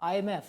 IMF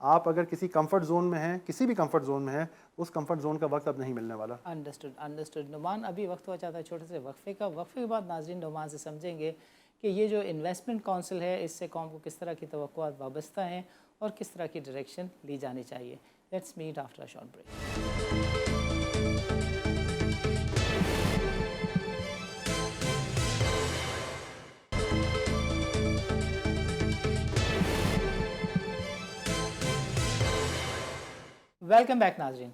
آپ اگر کسی کمفرٹ زون میں ہیں، کسی بھی کمفرٹ زون میں ہیں، اس کمفرٹ زون کا وقت اب نہیں ملنے والا. انڈرسٹوڈ. نعمان ابھی وقت ہوا چاہتا ہے چھوٹے سے وقفے کا. وقفے کے بعد ناظرین نعمان سے سمجھیں گے کہ یہ جو انویسٹمنٹ کونسل ہے اس سے قوم کو کس طرح کی توقعات وابستہ ہیں اور کس طرح کی ڈائریکشن لی جانی چاہیے. Let's meet after a short break. Welcome back ناظرین.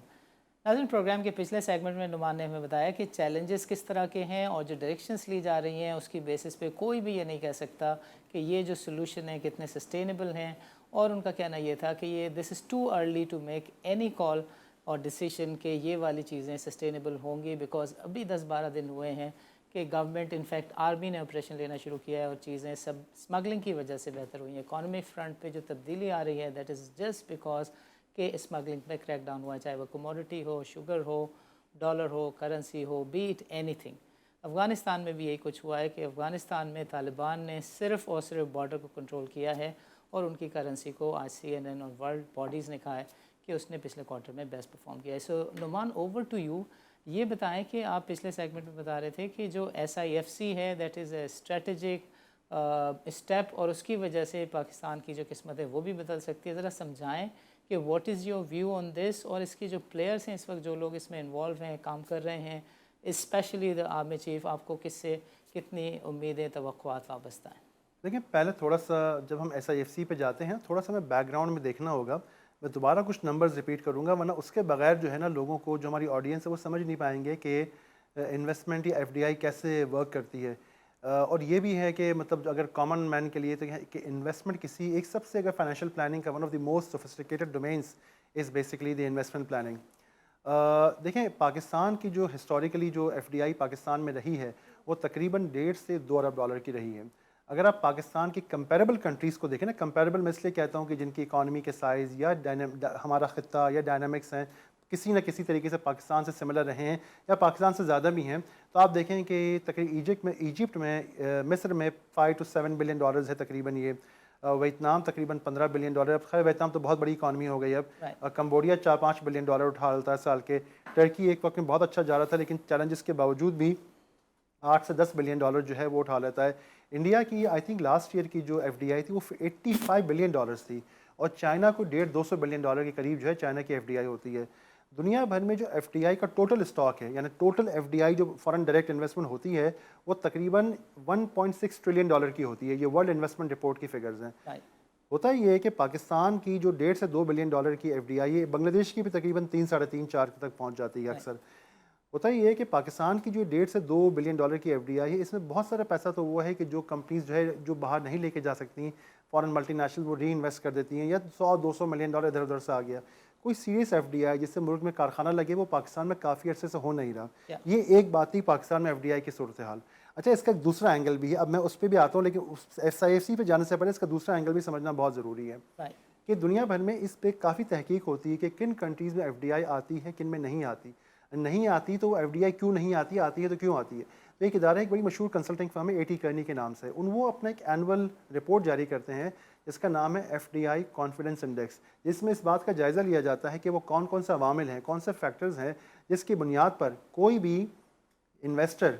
پروگرام کے پچھلے سیگمنٹ میں نعمان نے ہمیں بتایا کہ چیلنجز کس طرح کے ہیں اور جو ڈائریکشنز لی جا رہی ہیں اس کی بیسس پہ کوئی بھی یہ نہیں کہہ سکتا کہ یہ جو سلوشن ہیں کتنے سسٹینیبل ہیں. اور ان کا کہنا یہ تھا کہ یہ this is too early to make any call or decision کہ یہ والی چیزیں سسٹینیبل ہوں گی، بیکاز ابھی 10-12 دن ہوئے ہیں کہ گورنمنٹ انفیکٹ آرمی نے آپریشن لینا شروع کیا ہے اور چیزیں سب اسمگلنگ کی وجہ سے بہتر ہوئی ہیں. اکانومی فرنٹ پہ جو تبدیلی آ رہی ہے دیٹ از جسٹ بیکاز کہ اسمگلنگ پہ کریک ڈاؤن ہوا ہے، چاہے وہ کموڈٹی ہو، شوگر ہو، ڈالر ہو، کرنسی ہو، بی اٹ اینی تھنگ. افغانستان میں بھی یہی کچھ ہوا ہے کہ افغانستان میں طالبان نے صرف اور صرف بارڈر کو کنٹرول کیا ہے اور ان کی کرنسی کو آج CNN اور ورلڈ باڈیز نے کہا ہے کہ اس نے پچھلے کوارٹر میں بیسٹ پرفارم کیا ہے. سو نعمان اوور ٹو یو. یہ بتائیں کہ آپ پچھلے سیگمنٹ میں بتا رہے تھے کہ جو SIFC ہے that is a strategic step اور اس کی وجہ سے پاکستان کی جو قسمت ہے وہ بھی بدل سکتی ہے. ذرا سمجھائیں کہ what is your view on this اور اس کی جو پلیئرس ہیں اس وقت جو لوگ اس میں انوالو ہیں، کام کر رہے ہیں، اسپیشلی دا آرمی چیف، آپ کو کس سے کتنی امیدیں توقعات وابستہ ہیں؟ دیکھیں پہلے تھوڑا سا جب ہم SIFC پہ جاتے ہیں تھوڑا سا ہمیں بیک گراؤنڈ میں دیکھنا ہوگا. میں دوبارہ کچھ نمبرز ریپیٹ کروں گا ورنہ اس کے بغیر جو ہے نا لوگوں کو جو ہماری آڈینس ہے وہ سمجھ نہیں پائیں گے کہ انویسٹمنٹ یا FDI کیسے ورک کرتی ہے. اور یہ بھی ہے کہ مطلب اگر کامن مین کے لیے تو کہ انویسٹمنٹ کسی ایک سب سے اگر فائنینشیل پلاننگ کا one of the most sophisticated domains is basically the investment planning. دیکھیں پاکستان کی جو ہسٹوریکلی جو FDI پاکستان میں رہی ہے وہ تقریباً 1.5 سے 2 ارب ڈالر کی رہی ہے. اگر آپ پاکستان کی کمپیریبل کنٹریز کو دیکھیں نا، کمپیریبل میں اس لیے کہتا ہوں کہ جن کی اکانومی کے سائز یا ہمارا خطہ یا ڈائنامکس ہیں کسی نہ کسی طریقے سے پاکستان سے سملر رہے ہیں یا پاکستان سے زیادہ بھی ہیں، تو آپ دیکھیں کہ تقریباً ایجپٹ میں مصر میں 5 to 7 بلین ڈالرز ہے تقریباً یہ. ویتنام تقریباً 15 بلین ڈالر. اب خیر ویتنام تو بہت بڑی اکانومی ہو گئی اب. کمبوڈیا 4-5 بلین ڈالر اٹھا لیتا ہے سال کے. ٹرکی ایک وقت میں بہت اچھا جا رہا تھا لیکن چیلنجز کے باوجود بھی 8 سے 10 بلین ڈالر جو ہے وہ اٹھا لیتا ہے. انڈیا کی آئی تھنک لاسٹ ایئر کی جو FDI تھی وہ 85 بلین ڈالرز تھی اور چائنا کو 150-200 بلین ڈالر کے قریب جو ہے چائنا کی FDI ہوتی ہے. دنیا بھر میں جو FDI کا ٹوٹل اسٹاک ہے یعنی ٹوٹل FDI جو فارن ڈائریکٹ انویسٹمنٹ ہوتی ہے وہ تقریباً 1.6 ٹریلین ڈالر کی ہوتی ہے. یہ ورلڈ انویسٹمنٹ رپورٹ کی فگرز ہیں. ہوتا یہ ہے کہ پاکستان کی جو 1.5 سے 2 بلین ڈالر کی FDI ہے، بنگلہ دیش کی بھی تقریباً 3-3.5-4 تک پہنچ جاتی ہے اکثر. ہوتا یہ ہے کہ پاکستان کی جو 1.5 سے 2 بلین ڈالر کی FDI ہے اس میں بہت سارا پیسہ تو وہ ہے کہ جو کمپنیز جو ہے جو باہر نہیں لے کے جا سکتی فارن ملٹی نیشنل وہ ری انویسٹ کر دیتی ہیں یا 100-200 ملین ڈالر ادھر ادھر سے آ گیا. کوئی سیریس FDI جس سے ملک میں کارخانہ لگے وہ پاکستان میں کافی عرصے سے ہو نہیں رہا. یہ ایک بات تھی پاکستان میں FDI کی صورتحال. اچھا اس کا ایک دوسرا اینگل بھی ہے، اب میں اس پہ بھی آتا ہوں لیکن SIFC پہ جانے سے پہلے اس کا دوسرا اینگل بھی سمجھنا بہت ضروری ہے کہ دنیا بھر میں اس پہ کافی تحقیق ہوتی ہے کہ کن کنٹریز میں FDI آتی ہے کن میں نہیں آتی. نہیں آتی تو وہ FDI کیوں نہیں آتی، آتی ہے تو کیوں آتی ہے. تو ایک ادارہ ایک بڑی مشہور کنسلٹنگ فرم ہے AT کرنی کے نام سے، وہ اپنا ایک اینول رپورٹ جاری کرتے ہیں جس کا نام ہے FDI کانفیڈنس انڈیکس، جس میں اس بات کا جائزہ لیا جاتا ہے کہ وہ کون کون سے عوامل ہیں، کون سے فیکٹرز ہیں جس کی بنیاد پر کوئی بھی انویسٹر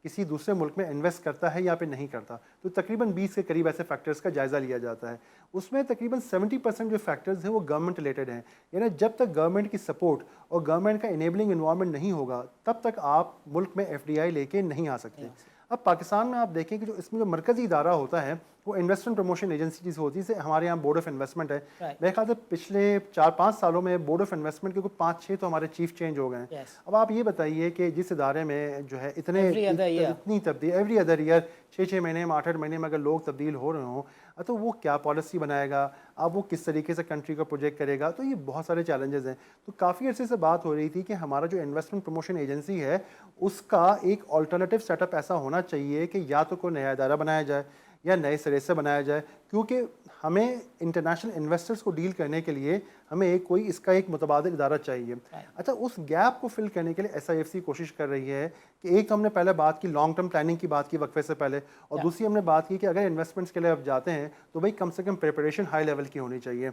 کسی دوسرے ملک میں انویسٹ کرتا ہے یا پھر نہیں کرتا. تو تقریباً 20 کے قریب ایسے فیکٹرز کا جائزہ لیا جاتا ہے. اس میں تقریباً 70% جو فیکٹرز ہیں وہ گورنمنٹ ریلیٹڈ ہیں، یعنی جب تک گورنمنٹ کی سپورٹ اور گورنمنٹ کا انیبلنگ انوائرمنٹ نہیں ہوگا تب تک آپ ملک میں FDI لے کے نہیں آ سکتے. اب پاکستان میں آپ دیکھیں کہ جو اس میں جو مرکزی ادارہ ہوتا ہے وہ انویسٹمنٹ پروموشن ایجنسی جس ہوتی ہے، ہمارے یہاں بورڈ آف انویسٹمنٹ ہے. میرے خیال سے پچھلے 4-5 سالوں میں بورڈ آف انویسٹمنٹ کے کوئی 5-6 تو ہمارے چیف چینج ہو گئے ہیں. اب آپ یہ بتائیے کہ جس ادارے میں جو ہے اتنی تبدیلی ایوری ادر ایئر 6 مہینے میں 8 مہینے میں اگر لوگ تبدیل ہو رہے ہوں تو وہ کیا پالیسی بنائے گا، اب وہ کس طریقے سے کنٹری کو پروجیکٹ کرے گا. تو یہ بہت سارے چیلنجز ہیں. تو کافی عرصے سے بات ہو رہی تھی کہ ہمارا جو انویسٹمنٹ پروموشن ایجنسی ہے اس کا ایک آلٹرنیٹیو سیٹ اپ ایسا ہونا چاہیے کہ یا تو کوئی نیا ادارہ بنایا جائے یا نئے سرے سے بنایا جائے، کیونکہ ہمیں انٹرنیشنل انویسٹرز کو ڈیل کرنے کے لیے ہمیں کوئی اس کا ایک متبادل ادارہ چاہیے. اچھا اس گیپ کو فل کرنے کے لیے SIFC کوشش کر رہی ہے کہ ایک تو ہم نے پہلے بات کی لانگ ٹرم پلاننگ کی بات کی وقفے سے پہلے، اور دوسری ہم نے بات کی کہ اگر انویسٹمنٹس کے لیے اب جاتے ہیں تو بھائی کم سے کم پریپریشن ہائی لیول کی ہونی چاہیے.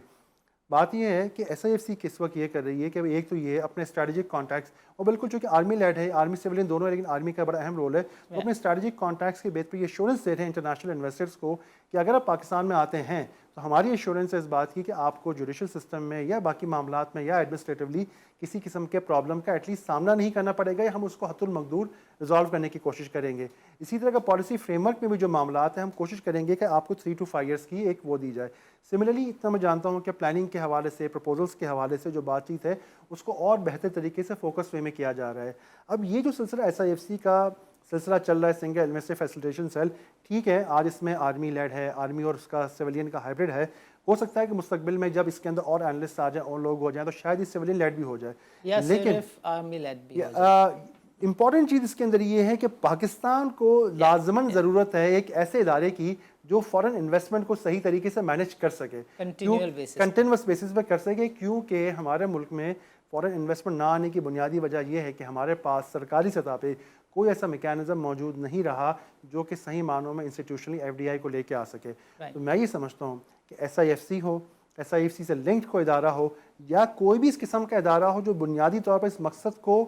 بات یہ ہے کہ ایس آئی ایف سی کس وقت یہ کر رہی ہے کہ ایک تو یہ اپنے اسٹریٹجک کانٹیکٹس، اور بالکل چونکہ آرمی لیڈ ہے، آرمی سیولین دونوں ہے، لیکن آرمی کا بڑا اہم رول ہے، وہ اپنے اسٹریٹجک کانٹیکٹس کے بیس پہ یہ ایشورنس دے رہے ہیں انٹرنیشنل انویسٹرس کو کہ اگر آپ پاکستان میں آتے ہیں تو ہماری ایشورنس ہے اس بات کی کہ آپ کو جوڈیشل سسٹم میں یا باقی معاملات میں یا ایڈمنسٹریٹولی کسی قسم کے پرابلم کا ایٹ لیسٹ سامنا نہیں کرنا پڑے گا، یا ہم اس کو حت المقدور ریزالو کرنے کی کوشش کریں گے۔ اسی طرح کا پالیسی فریم ورک میں بھی جو معاملات ہیں ہم کوشش کریں گے کہ آپ کو 3 to 5 ایئرس کی ایک وہ دی جائے۔ سملرلی اتنا میں جانتا ہوں کہ پلاننگ کے حوالے سے، پرپوزلس کے حوالے سے جو بات چیت ہے اس کو اور بہتر طریقے سے فوکس وے میں کیا جا رہا ہے۔ اب یہ جو سلسلہ ایس آئی ایف سی کا سلسلہ چل رہا ہے، سنگل انویسٹر فیسیلیٹیشن سیل، ٹھیک ہے آج اس میں آرمی لیڈ ہے، آرمی اور اس کا سویلین کا ہائبرڈ ہے، ہو سکتا ہے کہ مستقبل میں جب اس کے اندر اور اینالسٹ آ جائیں اور لوگ ہو جائیں تو شاید یہ سویلین لیڈ بھی ہو جائے، یا لیکن صرف آرمی لیڈ بھی ہو جائے۔ امپورٹنٹ چیز اس کے اندر یہ ہے کہ پاکستان کو لازماً ضرورت ہے ایک ایسے ادارے کی جو فورن انویسٹمنٹ کو صحیح طریقے سے مینیج کر سکے، کنٹینیوس بیسس پہ کر سکے، کیونکہ ہمارے ملک میں فورن انویسٹمنٹ نہ آنے کی بنیادی وجہ یہ ہے کہ ہمارے پاس سرکاری سطح پہ کوئی ایسا میکینزم موجود نہیں رہا جو کہ صحیح معنوں میں انسٹیٹیوشنلی ایف ڈی آئی کو لے کے آ سکے۔ تو میں یہ سمجھتا ہوں کہ ایس آئی ایف سی ہو، ایس آئی ایف سی سے لنکڈ کوئی ادارہ ہو، یا کوئی بھی اس قسم کا ادارہ ہو جو بنیادی طور پر اس مقصد کو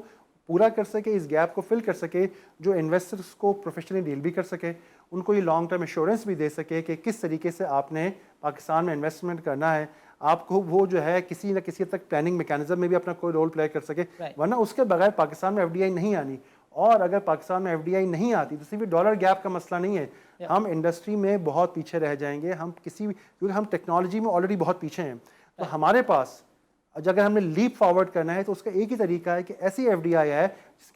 پورا کر سکے، اس گیپ کو فل کر سکے، جو انویسٹرس کو پروفیشنلی ڈیل بھی کر سکے، ان کو یہ لانگ ٹرم ایشورنس بھی دے سکے کہ کس طریقے سے آپ نے پاکستان میں انویسٹمنٹ کرنا ہے، آپ کو وہ جو ہے کسی نہ کسی حد تک پلاننگ میکینزم میں بھی اپنا کوئی رول پلے کر سکے، ورنہ اس کے بغیر پاکستان میں ایف ڈی آئی نہیں آنی۔ اور اگر پاکستان میں ایف ڈی آئی نہیں آتی تو صرف ڈالر گیپ کا مسئلہ نہیں ہے، ہم انڈسٹری میں بہت پیچھے رہ جائیں گے، ہم کیونکہ ہم ٹیکنالوجی میں آلریڈی بہت پیچھے ہیں، تو ہمارے پاس اگر ہم نے لیپ فارورڈ کرنا ہے تو اس کا ایک ہی طریقہ ہے کہ ایسی ایف ڈی آئی ہے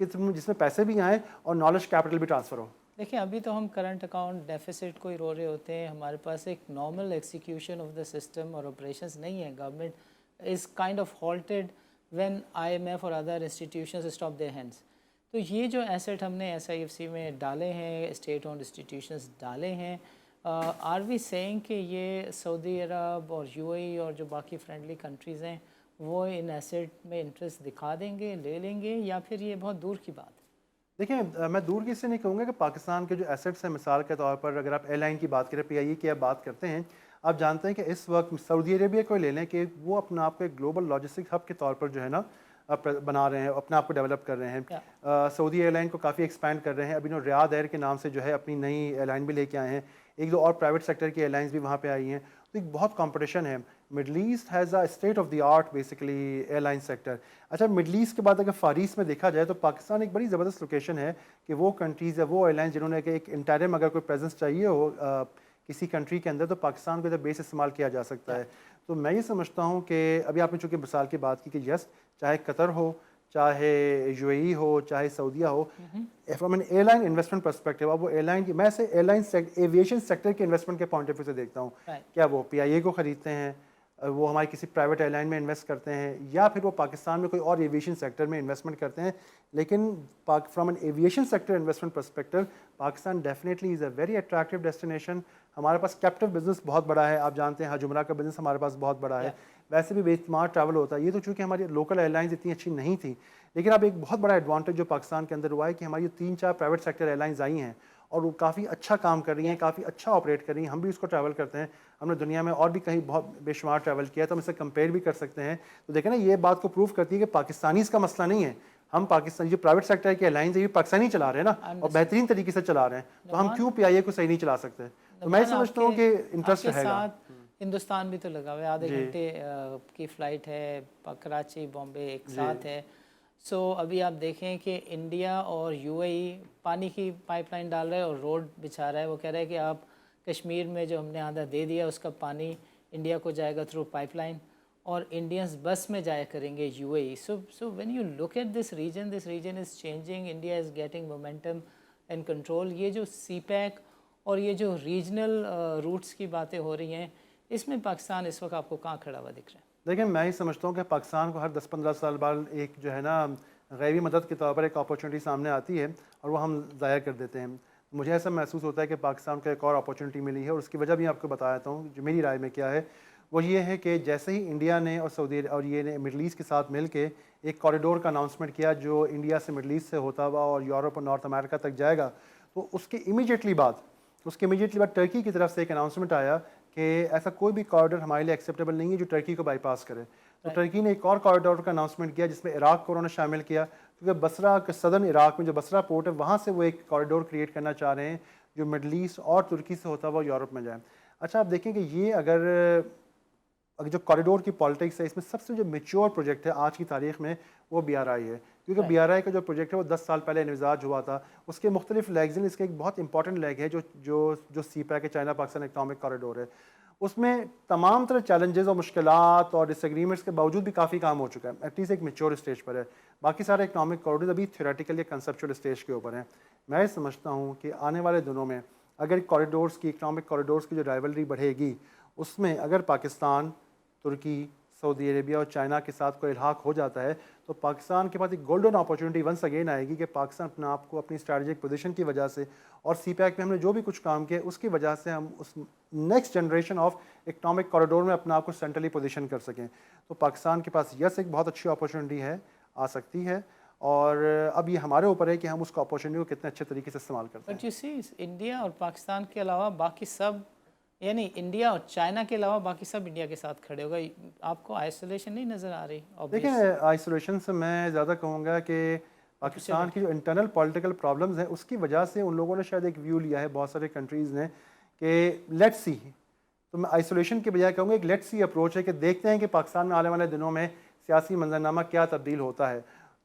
جس میں پیسے بھی آئیں اور نالج کیپٹل بھی ٹرانسفر ہو۔ دیکھیں ابھی تو ہم کرنٹ اکاؤنٹ ڈیفیسٹ کو ہی رو رہے ہوتے ہیں، ہمارے پاس ایک normal execution of the system اور آپریشنس نہیں ہے۔ Government is kind of halted when I M F اور other institutions stop their hands. تو یہ جو ایسٹ ہم نے ایس آئی ایف سی میں ڈالے ہیں، اسٹیٹ اونڈ انسٹیٹیوشنز ڈالے ہیں، آر وی سیئنگ کہ یہ سعودی عرب اور یو اے ای اور جو باقی فرینڈلی کنٹریز ہیں وہ ان ایسٹ میں انٹرسٹ دکھا دیں گے، لے لیں گے، یا پھر یہ بہت دور کی بات ہے؟ دیکھیں میں دور کی سے نہیں کہوں گا کہ پاکستان کے جو ایسٹس ہیں، مثال کے طور پر اگر آپ ایئر لائن کی بات کریں، پی آئی اے کی آپ بات کرتے ہیں، آپ جانتے ہیں کہ اس وقت سعودی عربیہ کو لے لیں کہ وہ اپنا آپ کو ایک گلوبل لاجسٹک ہب کے طور پر جو ہے نا بنا رہے ہیں، اپنے آپ کو ڈیولپ کر رہے ہیں۔ سعودی ایئر لائن کو کافی ایکسپینڈ کر رہے ہیں، ابھی ریاض ایئر کے نام سے جو ہے اپنی نئی ایئر لائن بھی لے کے آئے ہیں، ایک دو اور پرائیویٹ سیکٹر کی ایئر لائنس بھی وہاں پہ آئی ہیں، تو ایک بہت کمپٹیشن ہے۔ Middle East has a state of the art basically airline sector. اچھا مڈل ایسٹ کے بعد اگر فار ایسٹ میں دیکھا جائے تو پاکستان ایک بڑی زبردست لوکیشن ہے کہ وہ کنٹریز یا وہ ایئر لائنس جنہوں نے کہ ایک انٹرم اگر کوئی پریزنس چاہیے ہو کسی کنٹری کے اندر تو پاکستان کو بیس استعمال کیا جا سکتا ہے۔ تو میں یہ سمجھتا ہوں کہ ابھی آپ نے چونکہ مثال کی بات کی کہ یس، چاہے قطر ہو، چاہے یو اے ای ہو، چاہے سعودیہ ہو، from an airline investment perspective, اب وہ ایئر لائن کی میں سے ایئر لائن ایویشن سیکٹر کے انویسٹمنٹ کے پوائنٹ آف ویو سے دیکھتا ہوں، کیا وہ پی آئی اے کو خریدتے ہیں، وہ ہماری کسی پرائیویٹ ایئر لائن میں انویسٹ کرتے ہیں، یا پھر وہ پاکستان میں کوئی اور ایویشن سیکٹر میں انویسٹمنٹ کرتے ہیں۔ لیکن from an aviation sector investment perspective Pakistan definitely is a very attractive destination. ہمارے پاس کیپٹیو بزنس بہت بڑا ہے، آپ جانتے ہیں حج عمرہ کا بزنس ہمارے پاس بہت بڑا ہے، ویسے بھی بے شمار ٹریول ہوتا ہے۔ یہ تو چونکہ ہماری لوکل ایئر لائنز اتنی اچھی نہیں تھیں، لیکن اب ایک بہت بڑا ایڈوانٹیج جو پاکستان کے اندر ہوا ہے کہ ہماری 3-4 پرائیویٹ سیکٹر ایئر لائنز آئی ہیں اور وہ کافی اچھا کام کر رہی ہیں، کافی اچھا آپریٹ کر رہی ہیں، ہم بھی اس کو ٹریول کرتے ہیں، ہم نے دنیا میں اور بھی کہیں بہت بے شمار ٹریول کیا ہے تو ہم اسے کمپیئر بھی کر سکتے ہیں۔ تو دیکھیں نا، یہ بات کو پروف کرتی ہے کہ پاکستانیز کا مسئلہ نہیں ہے، ہم پاکستانی جو پرائیویٹ سیکٹر کی ایئر لائنز ہے یہ پاکستانی چلا رہے ہیں نا، اور بہترین طریقے سے چلا رہے ہیں، تو ہم کیوں پی آئی اے کو صحیح نہیں چلا سکتے؟ تو میں سمجھتا ہوں کہ انٹرسٹ رہے گا۔ ہندوستان بھی تو لگا ہوا ہے، آدھے گھنٹے کی فلائٹ ہے، کراچی بامبے ایک ساتھ ہے۔ سو ابھی آپ دیکھیں کہ انڈیا اور یو اے ای پانی کی پائپ لائن ڈال رہا ہے اور روڈ بچھا رہا ہے، وہ کہہ رہا ہے کہ آپ کشمیر میں جو ہم نے آدھا دے دیا اس کا پانی انڈیا کو جائے گا تھرو پائپ لائن، اور انڈینس بس میں جایا کریں گے U A E. So when you look at this region is changing, India is getting momentum and control. یہ جو سی پیک اور یہ جو ریجنل روٹس کی باتیں ہو رہی ہیں، اس میں پاکستان اس وقت آپ کو کہاں کھڑا ہوا دکھ رہا ہے؟ لیکن میں ہی سمجھتا ہوں کہ پاکستان کو ہر 10-15 سال بعد ایک جو ہے نا غیبی مدد کے طور پر ایک اپارچونیٹی سامنے آتی ہے اور وہ ہم ضائع کر دیتے ہیں۔ مجھے ایسا محسوس ہوتا ہے کہ پاکستان کو ایک اور اپارچونیٹی ملی ہے، اور اس کی وجہ بھی آپ کو بتاتا ہوں جو میری رائے میں کیا ہے۔ وہ یہ ہے کہ جیسے ہی انڈیا نے اور سعودی اور یہ نے مڈل ایسٹ کے ساتھ مل کے ایک کوریڈور کا اناؤنسمنٹ کیا جو انڈیا سے مڈل ایسٹ سے ہوتا ہوا اور یورپ اور نارتھ امریکہ تک جائے گا، تو اس کے امیجیٹلی بعد ٹرکی کی طرف سے ایک اناؤنسمنٹ آیا کہ ایسا کوئی بھی کوریڈور ہمارے لیے ایکسیپٹیبل نہیں ہے جو ٹرکی کو بائی پاس کرے. تو ٹرکی نے ایک اور کوریڈور کا اناؤنسمنٹ کیا جس میں عراق کو انہوں نے شامل کیا, کیونکہ بصرہ کے صدرن عراق میں جو بصرہ پورٹ ہے وہاں سے وہ ایک کوریڈور کریٹ کرنا چاہ رہے ہیں جو مڈل ایسٹ اور ترکی سے ہوتا ہوا یورپ میں جائے. اچھا آپ دیکھیں کہ یہ اگر جو کوریڈور کی پالیٹکس ہے اس میں سب سے جو میچور پروجیکٹ ہے آج کی تاریخ میں وہ بی آر آئی ہے, کیونکہ بی آر آئی کا جو پروجیکٹ ہے وہ 10 سال پہلے انوزاج ہوا تھا. اس کے مختلف لیگز ہیں, اس کا ایک بہت امپورٹنٹ لیگ ہے جو سی پیک ہے, چائنا پاکستان اکنامک کوریڈور ہے. اس میں تمام طرح چیلنجز اور مشکلات اور ڈس ایگریمنٹس کے باوجود بھی کافی کام ہو چکا ہے, ایٹ لیسٹ ایک میچور اسٹیج پر ہے. باقی سارے اکنامک کوریڈور ابھی تھیوریٹیکل یا کنسیپچول اسٹیج کے اوپر ہیں. میں سمجھتا ہوں کہ آنے والے دنوں میں اگر کوریڈورس کی اکنامک کوریڈورس کی جو رائیولری بڑھے گی, اس میں اگر پاکستان, ترکی, سعودی عربیہ اور چائنا کے ساتھ کوئی الحاق ہو جاتا ہے تو پاکستان کے پاس ایک گولڈن اپارچونٹی ونس اگین آئے گی کہ پاکستان اپنے آپ کو اپنی اسٹریٹجک پوزیشن کی وجہ سے اور سی پیک میں ہم نے جو بھی کچھ کام کیا اس کی وجہ سے ہم اس next generation of economic corridor میں اپنے آپ کو سینٹرلی پوزیشن کر سکیں. تو پاکستان کے پاس یس ایک بہت اچھی اپارچونٹی ہے, آ سکتی ہے, اور اب یہ ہمارے اوپر ہے کہ ہم اس کو اپارچونٹی کو کتنے اچھے طریقے سے استعمال کرتے ہیں. بٹ یو سی انڈیا اور پاکستان کے علاوہ باقی سب, یعنی انڈیا اور چائنا کے علاوہ باقی سب انڈیا کے ساتھ کھڑے ہو گئے. آپ کو آئسولیشن نہیں نظر آ رہی؟ دیکھیں آئسولیشن سے میں زیادہ کہوں گا کہ پاکستان کی جو انٹرنل پولیٹیکل پرابلمز ہیں اس کی وجہ سے ان لوگوں نے شاید ایک ویو لیا ہے بہت سارے کنٹریز نے کہ لیٹ سی, تو میں آئسولیشن کے بجائے کہوں گا ایک لیٹ سی اپروچ ہے کہ دیکھتے ہیں کہ پاکستان میں آنے والے دنوں میں سیاسی منظرنامہ کیا تبدیل ہوتا ہے.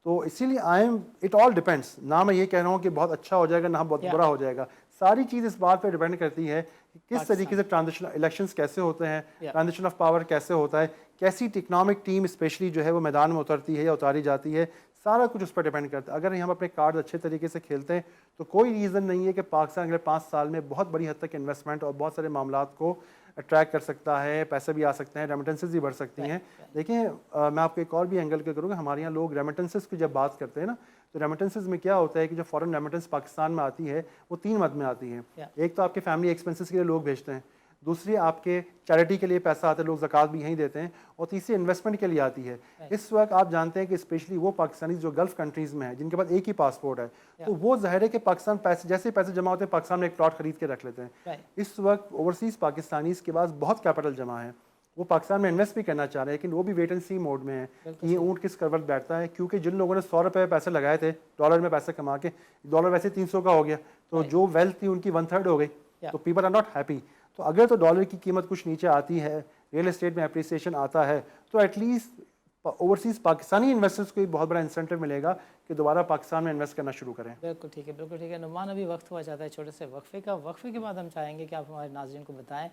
تو اسی لیے اٹ آل ڈپینڈس, نہ میں یہ کہہ رہا ہوں کہ بہت اچھا ہو جائے گا نہ بہت برا ہو جائے گا, ساری چیز اس بات پہ ڈیپینڈ کرتی ہے کہ کس طریقے سے ٹرانزیشن الیکشنز کیسے ہوتے ہیں, ٹرانزیشن آف پاور کیسے ہوتا ہے, کیسی اکنامک ٹیم اسپیشلی جو ہے وہ میدان میں اترتی ہے یا اتاری جاتی ہے, سارا کچھ اس پر ڈیپینڈ کرتا ہے. اگر ہم اپنے کارڈ اچھے طریقے سے کھیلتے ہیں تو کوئی ریزن نہیں ہے کہ پاکستان اگلے 5 سال میں بہت بڑی حد تک انویسٹمنٹ اور بہت سارے معاملات کو اٹریکٹ کر سکتا ہے, پیسے بھی آ سکتے ہیں, ریمیٹنسز بھی بڑھ سکتی ہیں. دیکھیں میں آپ کو ایک اور بھی اینگل کے کروں گا, ہمارے یہاں لوگ ریمیٹنسز کی جب بات کرتے ہیں نا تو ریمیٹنسز میں کیا ہوتا ہے کہ جو فورن ریمیٹنس پاکستان میں آتی ہے وہ 3 مد میں آتی ہے. ایک تو آپ کے فیملی ایکسپنسز کے لیے لوگ بھیجتے ہیں, دوسری آپ کے چیریٹی کے لیے پیسہ آتا ہے, لوگ زکوٰۃ بھی یہیں دیتے ہیں, اور تیسری انویسٹمنٹ کے لیے آتی ہے. اس وقت آپ جانتے ہیں کہ اسپیشلی وہ پاکستانی جو گلف کنٹریز میں ہیں جن کے پاس ایک ہی پاسپورٹ ہے, تو وہ ظاہر ہے کہ پاکستان پیسے جیسے پیسے جمع ہوتے ہیں پاکستان میں ایک پلاٹ خرید کے رکھ لیتے ہیں. اس وقت اوورسیز پاکستانیز کے پاس بہت کیپٹل جمع ہے, وہ پاکستان میں انویسٹ بھی کرنا چاہ رہے ہیں, لیکن وہ بھی ویٹ اینڈ سی موڈ میں ہے کہ یہ اونٹ کس کروٹ بیٹھتا ہے. کیونکہ جن لوگوں نے 100 روپے پیسے لگائے تھے ڈالر میں پیسے کما کے, ڈالر ویسے 300 کا ہو گیا, تو جو ویلتھ تھی ان کی 1/3 ہو گئی, تو پیپل آر ناٹ ہیپی. تو اگر تو ڈالر کی قیمت کچھ نیچے آتی ہے, ریئل اسٹیٹ میں اپریسیشن آتا ہے, تو at least overseas Pakistani investors کو ایک بہت بڑا انسینٹیو ملے گا کہ دوبارہ پاکستان میں انویسٹ کرنا شروع کریں. بالکل ٹھیک ہے, بالکل ٹھیک ہے. نعمان ابھی وقت ہوا جاتا ہے چھوٹے سے وقفے کا. وقفے کے بعد ہم چاہیں گے کہ آپ ہمارے ناظرین کو بتائیں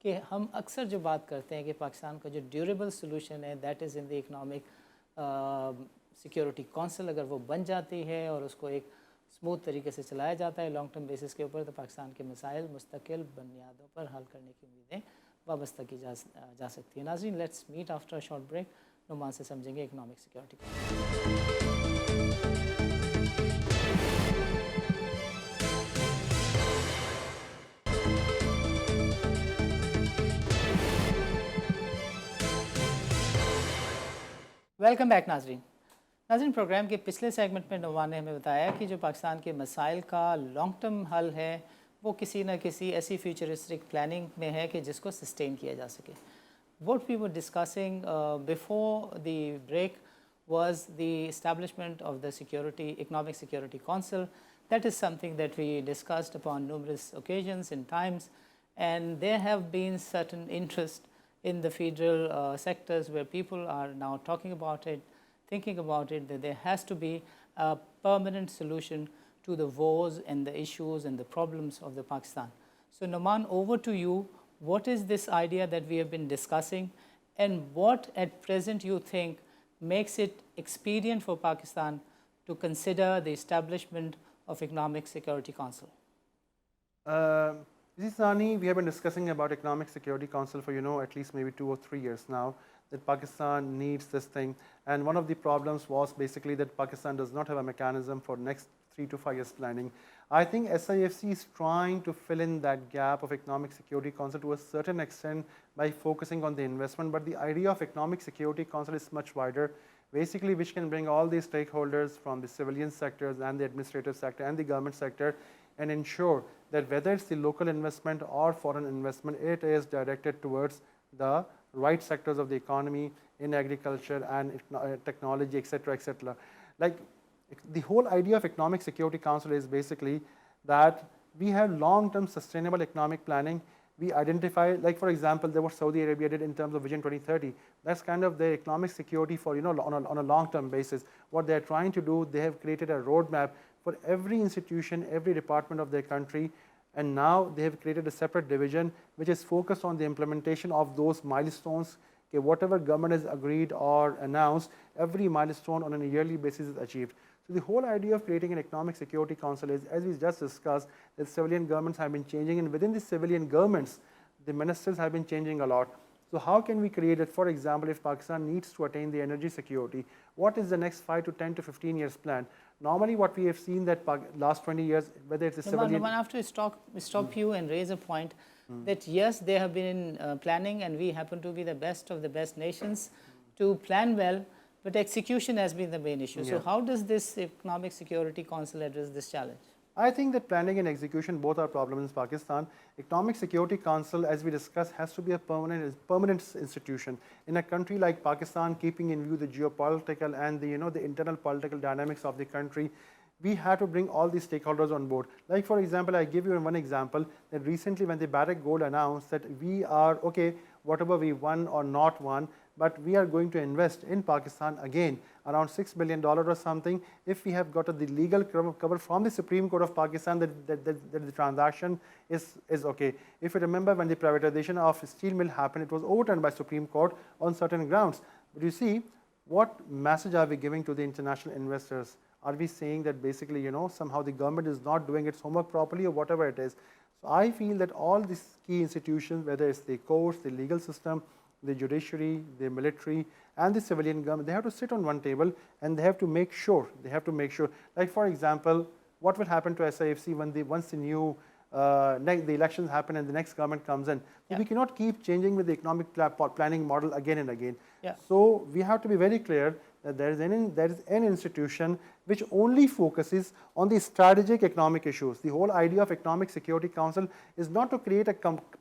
کہ ہم اکثر جو بات کرتے ہیں کہ پاکستان کا جو ڈیوریبل سولوشن ہے that is in the economic security council, اگر وہ بن جاتی ہے اور اس کو ایک اسموتھ طریقے سے چلایا جاتا ہے لانگ ٹرم بیسس کے اوپر, تو پاکستان کے مسائل مستقل بنیادوں پر حل کرنے کی امیدیں وابستہ کی جا سکتی ہیں. ناظرین let's meet after short break. Noman سے سمجھیں گے اکنامک سیکیورٹی ویلکم بیک. ناظرین پروگرام کے پچھلے سیگمنٹ میں نعمان نے ہمیں بتایا کہ جو پاکستان کے مسائل کا لانگ ٹرم حل ہے وہ کسی نہ کسی ایسی فیوچرسٹک پلاننگ میں ہے کہ جس کو سسٹین کیا جا سکے. What we were discussing before the break was the establishment of the Economic Security Council. That is something that we discussed upon numerous occasions and times, and there have been certain interest in the federal sectors where people are now talking about it, thinking about it, that there has to be a permanent solution to the woes and the issues and the problems of the Pakistan. So Nouman, over to you. What is this idea that we have been discussing, and what at present you think makes it expedient for Pakistan to consider the establishment of Economic Security Council? Sani, we have been discussing about Economic Security Council for at least maybe 2 or 3 years now, that Pakistan needs this thing, and one of the problems was basically that Pakistan does not have a mechanism for next 3 to 5 years planning. I think SIFC is trying to fill in that gap of Economic Security Council to a certain extent by focusing on the investment, but the idea of Economic Security Council is much wider, basically which can bring all these stakeholders from the civilian sectors and the administrative sector and the government sector and ensure that whether it's the local investment or foreign investment, it is directed towards the right sectors of the economy in agriculture and technology, etc., etc. Like the whole idea of Economic Security Council is basically that we have long-term sustainable economic planning. We identify, like for example, there what Saudi Arabia did in terms of Vision 2030. That's kind of their economic security for, on a long-term basis. What they're trying to do, they have created a roadmap for every institution, every department of their country, and now they have created a separate division which is focused on the implementation of those milestones. Okay, whatever government has agreed or announced, every milestone on a yearly basis is achieved. So the whole idea of creating an Economic Security Council is, as we just discussed, that civilian governments have been changing, and within the civilian governments, the ministers have been changing a lot. So how can we create it? For example, if Pakistan needs to attain the energy security, what is the next 5 to 10 to 15 years plan? Normally what we have seen that last 20 years, whether it's a civilian... I have to stop you and raise a point that yes, they have been planning, and we happen to be the best of the best nations to plan well, but execution has been the main issue. So how does this Economic Security Council address this challenge? I think that planning and execution both are problems in Pakistan. Economic Security Council, as we discussed, has to be a permanent institution. In a country like Pakistan, keeping in view the geopolitical and the internal political dynamics of the country, we had to bring all these stakeholders on board. Like for example, I give you one example, that recently when the Barrick Gold announced that we are, okay, whatever we won or not won, but we are going to invest in Pakistan again, around $6 billion or something, if we have got the legal cover from the Supreme Court of Pakistan that the transaction is okay. If you remember, when the privatization of steel mill happened, it was overturned by Supreme Court on certain grounds. But you see, what message are we giving to the international investors? Are we saying that basically, somehow the government is not doing its homework properly or whatever it is? So I feel that all these key institutions, whether it's the courts, the legal system, the judiciary, the military, and the civilian government, they have to sit on one table and they have to make sure, like for example, what will happen to SIFC once the new the elections happen and the next government comes in. So we cannot keep changing with the economic planning model again and again. So we have to be very clear that there is an institution which only focuses on the strategic economic issues. The whole idea of Economic Security Council is not to create a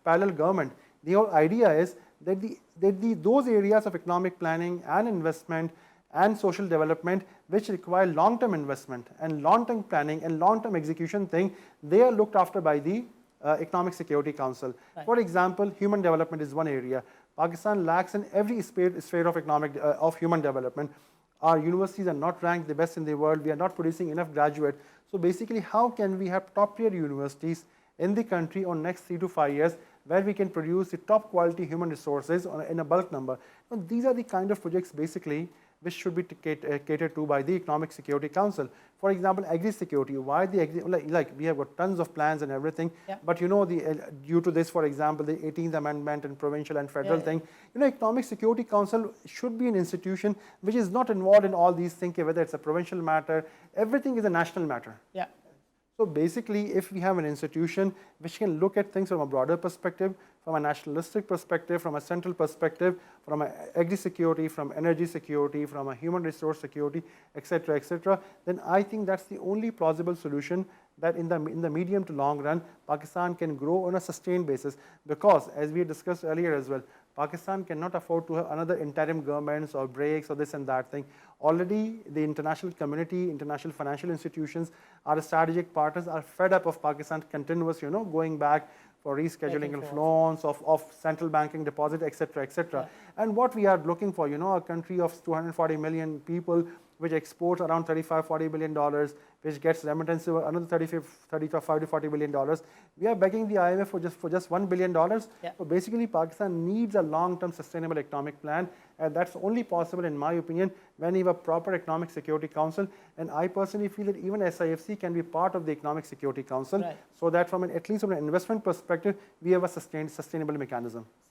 parallel government. The whole idea is that those areas of economic planning and investment and social development which require long-term investment and long-term planning and long-term execution thing, they are looked after by the Economic Security Council. Right. For example, human development is one area. Pakistan lacks in every sphere of human development. Our universities are not ranked the best in the world. We are not producing enough graduates. So basically, how can we have top-tier universities in the country on next 3 to 5 years where we can produce the top quality human resources in a bulk number? Now, these are the kind of projects basically which should be catered to by the Economic Security Council. For example, agri-security. Why the like we have got tons of plans and everything, but due to this, for example, the 18th Amendment and provincial and federal thing, Economic Security Council should be an institution which is not involved in all these things, whether it's a provincial matter, everything is a national matter. So basically, if we have an institution which can look at things from a broader perspective, from a nationalistic perspective, from a central perspective, from agri-security, from energy security, from a human resource security, etc., then I think that's the only plausible solution that in the medium to long run, Pakistan can grow on a sustained basis. Because, as we discussed earlier as well, Pakistan cannot afford to have another interim governments or breaks or this and that thing. Already, the international community, international financial institutions, our strategic partners are fed up of Pakistan's continuous, going back for rescheduling of loans, of central banking deposit, etc. And what we are looking for, a country of 240 million people, which exports around $35–40 billion, which gets remittances of another $35–40 billion. We are begging the IMF for just $1 billion. So basically, Pakistan needs a long-term sustainable economic plan, and that's only possible, in my opinion, when we have a proper Economic Security Council. And I personally feel that even SIFC can be part of the Economic Security Council, so that at least from an investment perspective, we have a sustainable mechanism.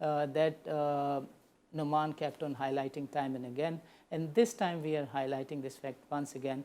that Numan kept on highlighting time and again, and this time we are highlighting this fact once again